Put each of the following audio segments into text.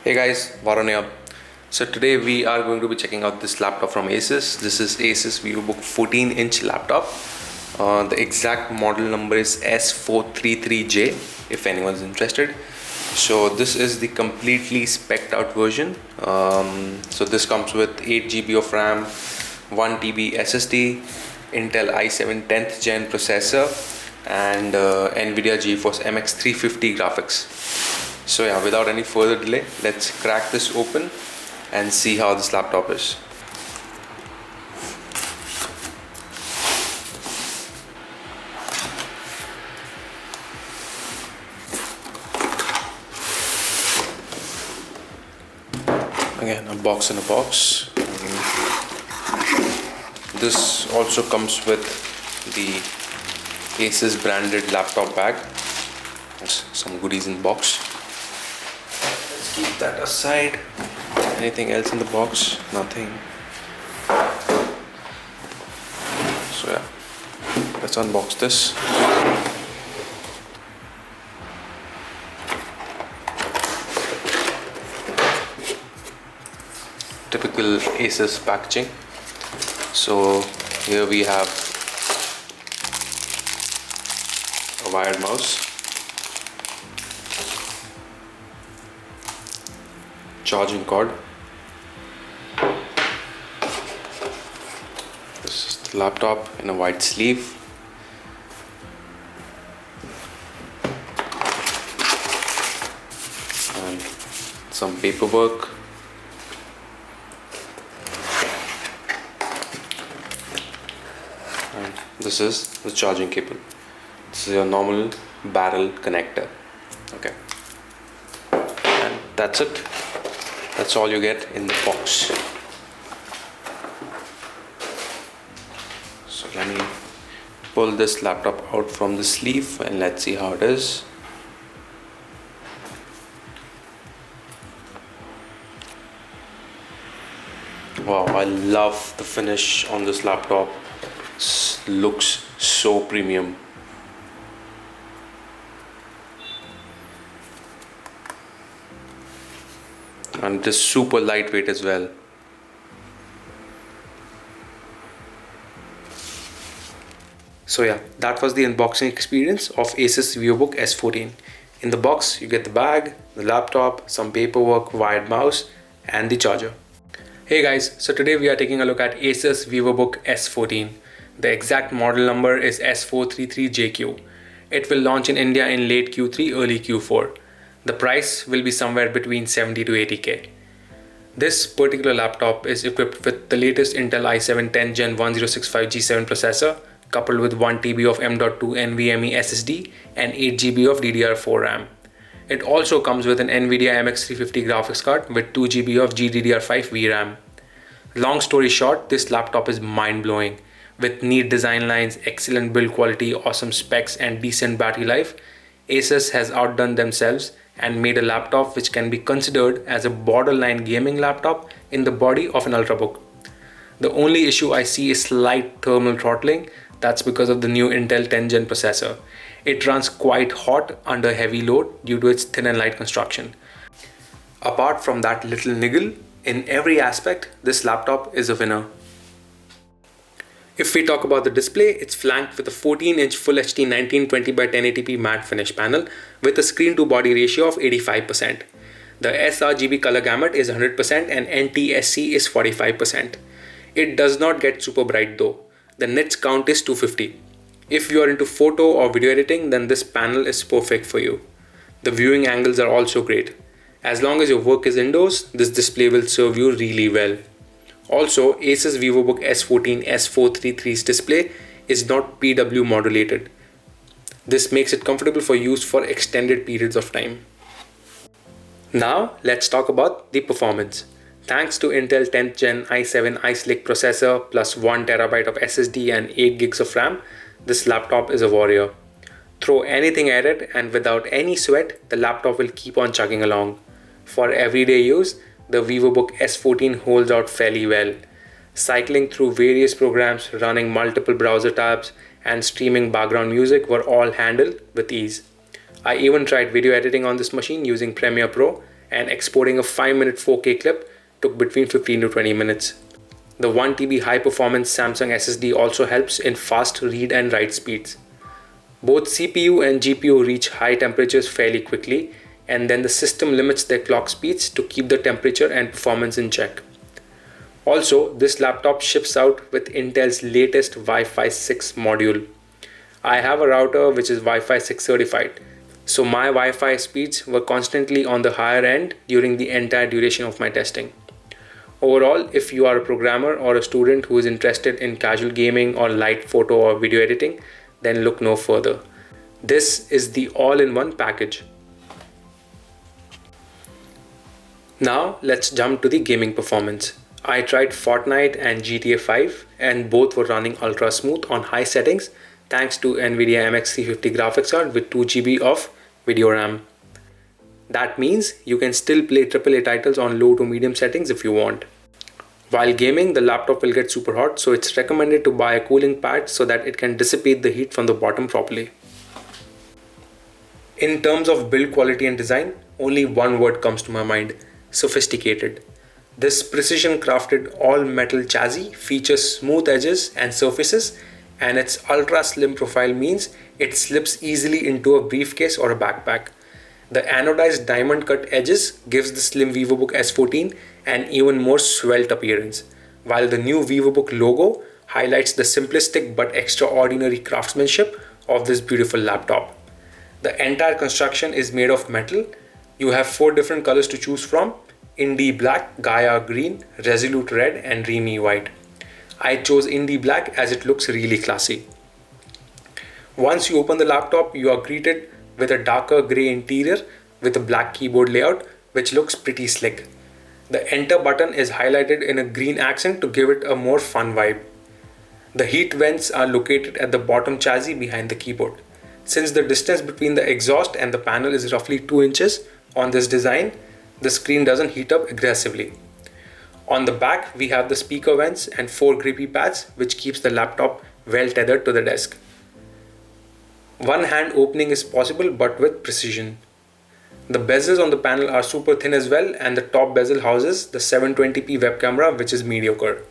Hey guys, Varun here. So today we are going to be checking out this laptop from Asus. This is Asus Vivobook 14-inch laptop. The exact model number is S433J if anyone's interested. So this is the completely spec'd out version. So this comes with 8 GB of RAM, 1 TB SSD, Intel i7 10th gen processor, and NVIDIA GeForce MX350 graphics. So yeah, without any further delay, let's crack this open and see how this laptop is. Again, a box in a box. This also comes with the Asus branded laptop bag. There's some goodies in the box. Let's keep that aside. Anything else in the box? Nothing. So yeah, let's unbox this. Typical Asus packaging. So here we have a wired mouse, charging cord. This is the laptop in a white sleeve. And some paperwork. And this is the charging cable. This is your normal barrel connector. Okay. And that's it. That's all you get in the box. So let me pull this laptop out from the sleeve and let's see how it is. Wow, I love the finish on this laptop. Looks so premium. And it is super lightweight as well. So yeah, that was the unboxing experience of Asus Vivobook S14. In the box, you get the bag, the laptop, some paperwork, wired mouse, and the charger. Hey guys, so today we are taking a look at Asus Vivobook S14. The exact model number is S433JQ. It will launch in India in late Q3, early Q4. The price will be somewhere between 70 to 80k. This particular laptop is equipped with the latest Intel i7 10th Gen 1065G7 processor, coupled with 1 TB of M.2 NVMe SSD and 8 GB of DDR4 RAM. It also comes with an NVIDIA MX350 graphics card with 2 GB of GDDR5 VRAM. Long story short, this laptop is mind-blowing. With neat design lines, excellent build quality, awesome specs, and decent battery life, Asus has outdone themselves and made a laptop which can be considered as a borderline gaming laptop in the body of an ultrabook. The only issue I see is slight thermal throttling. That's because of the new Intel 10th Gen processor. It runs quite hot under heavy load due to its thin and light construction. Apart from that little niggle, in every aspect, this laptop is a winner. If we talk about the display, it's flanked with a 14-inch Full HD 1920 by 1080p matte finish panel with a screen-to-body ratio of 85%. The sRGB color gamut is 100% and NTSC is 45%. It does not get super bright though. The nits count is 250. If you are into photo or video editing, then this panel is perfect for you. The viewing angles are also great. As long as your work is indoors, this display will serve you really well. Also, Asus Vivobook S14 S433's display is not PW modulated. This makes it comfortable for use for extended periods of time. Now, let's talk about the performance. Thanks to Intel 10th Gen i7 Ice Lake processor plus 1 TB of SSD and 8 GB of RAM, this laptop is a warrior. Throw anything at it and without any sweat, the laptop will keep on chugging along. For everyday use, the Vivobook S14 holds out fairly well. Cycling through various programs, running multiple browser tabs, and streaming background music were all handled with ease. I even tried video editing on this machine using Premiere Pro, and exporting a 5-minute 4K clip took between 15 to 20 minutes. The 1 TB high performance Samsung SSD also helps in fast read and write speeds. Both CPU and GPU reach high temperatures fairly quickly, and then the system limits their clock speeds to keep the temperature and performance in check. Also, this laptop ships out with Intel's latest Wi-Fi 6 module. I have a router which is Wi-Fi 6 certified, so my Wi-Fi speeds were constantly on the higher end during the entire duration of my testing. Overall, if you are a programmer or a student who is interested in casual gaming or light photo or video editing, then look no further. This is the all-in-one package. Now let's jump to the gaming performance. I tried Fortnite and GTA 5 and both were running ultra smooth on high settings thanks to NVIDIA MX350 graphics card with 2 GB of video RAM. That means you can still play AAA titles on low to medium settings if you want. While gaming, the laptop will get super hot, so it's recommended to buy a cooling pad so that it can dissipate the heat from the bottom properly. In terms of build quality and design, only one word comes to my mind: sophisticated. This precision crafted all metal chassis features smooth edges and surfaces, and its ultra slim profile means it slips easily into a briefcase or a backpack. The anodized diamond cut edges gives the slim Vivobook S14 an even more svelte appearance, while the new Vivobook logo highlights the simplistic but extraordinary craftsmanship of this beautiful laptop. The entire construction is made of metal. You have 4 different colors to choose from: Indie Black, Gaia Green, Resolute Red and Dreamy White. I chose Indie Black as it looks really classy. Once you open the laptop, you are greeted with a darker grey interior with a black keyboard layout which looks pretty slick. The enter button is highlighted in a green accent to give it a more fun vibe. The heat vents are located at the bottom chassis behind the keyboard. Since the distance between the exhaust and the panel is roughly 2 inches on this design, the screen doesn't heat up aggressively. On the back, we have the speaker vents and 4 grippy pads which keeps the laptop well tethered to the desk. One hand opening is possible but with precision. The bezels on the panel are super thin as well, and the top bezel houses the 720p web camera which is mediocre.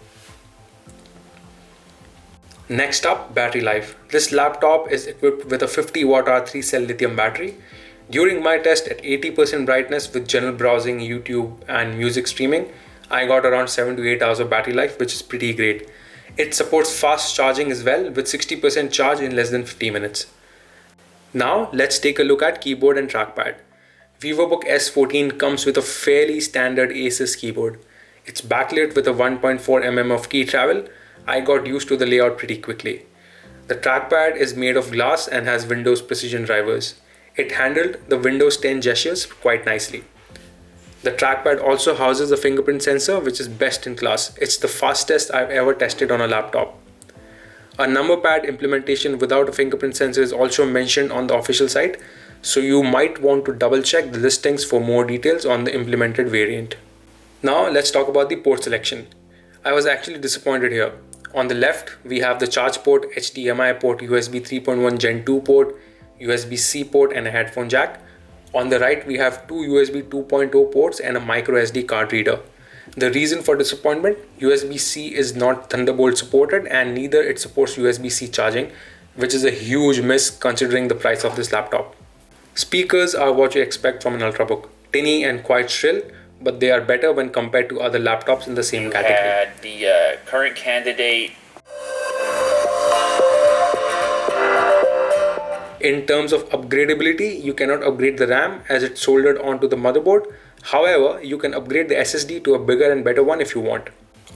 Next up, battery life. This laptop is equipped with a 50 Wh 3-cell lithium battery. During my test at 80% brightness with general browsing, YouTube and music streaming, I got around 7 to 8 hours of battery life, which is pretty great. It supports fast charging as well with 60% charge in less than 50 minutes. Now let's take a look at keyboard and trackpad. Vivobook S14 comes with a fairly standard Asus keyboard. It's backlit with a 1.4 mm of key travel. I got used to the layout pretty quickly. The trackpad is made of glass and has Windows precision drivers. It handled the Windows 10 gestures quite nicely. The trackpad also houses a fingerprint sensor which is best in class. It's the fastest I've ever tested on a laptop. A number pad implementation without a fingerprint sensor is also mentioned on the official site, so you might want to double check the listings for more details on the implemented variant. Now let's talk about the port selection. I was actually disappointed here. On the left, we have the charge port, HDMI port, USB 3.1 Gen 2 port, USB-C port and a headphone jack. On the right, we have 2 USB 2.0 ports and a micro SD card reader. The reason for disappointment: USB-C is not Thunderbolt supported and neither it supports USB-C charging, which is a huge miss considering the price of this laptop. Speakers are what you expect from an Ultrabook. Tinny and quite shrill, but they are better when compared to other laptops in the same category. Had the current candidate. In terms of upgradability, you cannot upgrade the RAM as it's soldered onto the motherboard. However, you can upgrade the SSD to a bigger and better one if you want.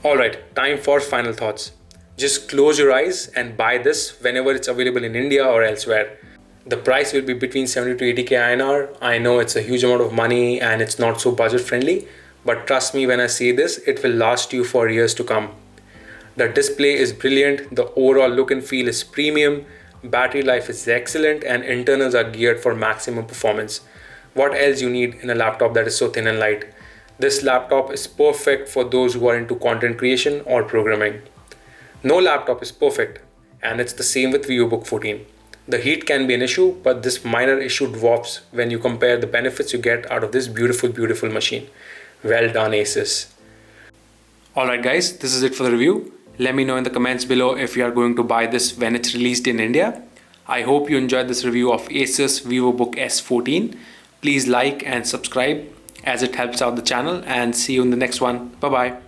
Alright, time for final thoughts. Just close your eyes and buy this whenever it's available in India or elsewhere. The price will be between 70 to 80k INR. I know it's a huge amount of money and it's not so budget friendly, but trust me when I say this, it will last you for years to come. The display is brilliant, the overall look and feel is premium, battery life is excellent, and internals are geared for maximum performance. What else you need in a laptop that is so thin and light? This laptop is perfect for those who are into content creation or programming. No laptop is perfect, and it's the same with Vivobook 14. The heat can be an issue, but this minor issue dwarfs when you compare the benefits you get out of this beautiful machine. Well done, Asus. Alright guys, this is it for the review. Let me know in the comments below if you are going to buy this when it's released in India. I hope you enjoyed this review of Asus Vivobook S14. Please like and subscribe as it helps out the channel, and see you in the next one. Bye bye.